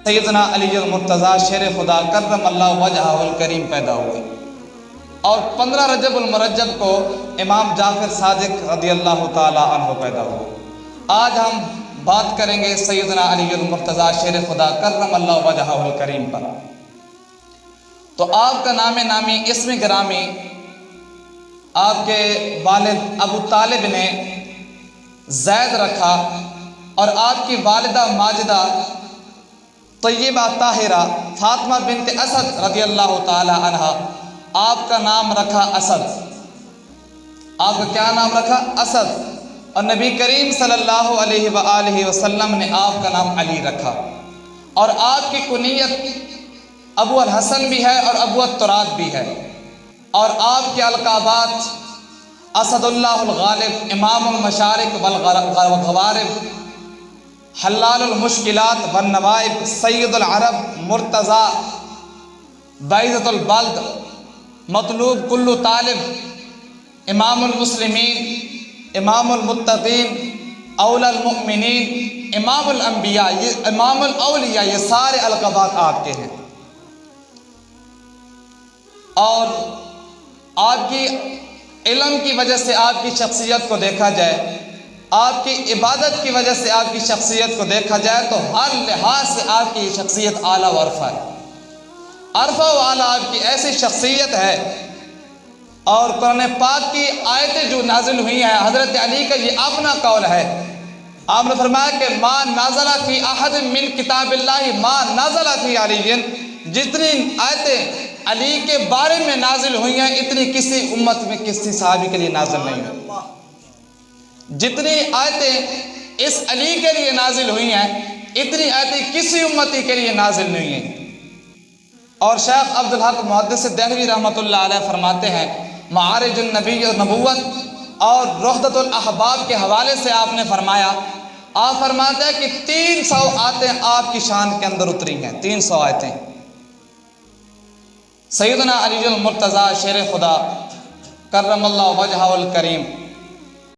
سیدنا علی المرتضیٰ شیر خدا کرم اللہ وجہہ الکریم پیدا ہوئے، اور 15 رجب المرجب کو امام جعفر صادق رضی اللہ تعالی عنہ پیدا ہوئے۔ آج ہم بات کریں گے سیدنا علی المرتضیٰ شیر خدا کرم اللہ وجہہ الکریم پر۔ تو آپ کا نام نامی اسم گرامی آپ کے والد ابو طالب نے زید رکھا، اور آپ کی والدہ ماجدہ طیبہ طاہرہ فاطمہ بنت اسد رضی اللہ تعالی عنہ آپ کا نام رکھا اسد۔ آپ کا کیا نام رکھا؟ اسد۔ اور نبی کریم صلی اللہ علیہ وآلہ وسلم نے آپ کا نام علی رکھا، اور آپ کی کنیت ابو الحسن بھی ہے اور ابو التراب بھی ہے، اور آپ کے القابات اسد اللہ الغالب، امام المشارق والمغارب، حلال المشکلات والنوائب، سید العرب، مرتضیٰ، بعیدۃ البلد، مطلوب کل طالب، امام المسلمین، امام المتقین، اولی المؤمنین، امام الانبیاء، امام الاولیاء، یہ سارے القابات آپ کے ہیں۔ اور آپ کی علم کی وجہ سے آپ کی شخصیت کو دیکھا جائے، آپ کی عبادت کی وجہ سے آپ کی شخصیت کو دیکھا جائے، تو ہر لحاظ سے آپ کی شخصیت اعلیٰ و عرفہ ہے، عرفہ و اعلیٰ آپ کی ایسی شخصیت ہے۔ اور قرآن پاک کی آیتیں جو نازل ہوئی ہیں، حضرت علی کا یہ اپنا قول ہے، آپ نے فرمایا کہ ما نازل فی احد من کتاب اللہ ما نازل فی علی، جتنی آیتیں علی کے بارے میں نازل ہوئی ہیں اتنی کسی امت میں کسی صحابی کے لیے نازل نہیں ہوئی۔ جتنی آیتیں اس علی کے لیے نازل ہوئی ہیں اتنی آیتیں کسی امتی کے لیے نازل نہیں ہیں۔ اور شیخ عبدالحق محدث دہلوی رحمۃ اللہ علیہ فرماتے ہیں، معارج النبی و نبوت اور رحدۃ الاحباب کے حوالے سے آپ نے فرمایا، آپ فرماتے ہیں کہ 300 آیتیں آپ کی شان کے اندر اتری ہیں، 300 آیتیں۔ سیدنا علی المرتضیٰ شیر خدا کرم اللہ وجہہ الکریم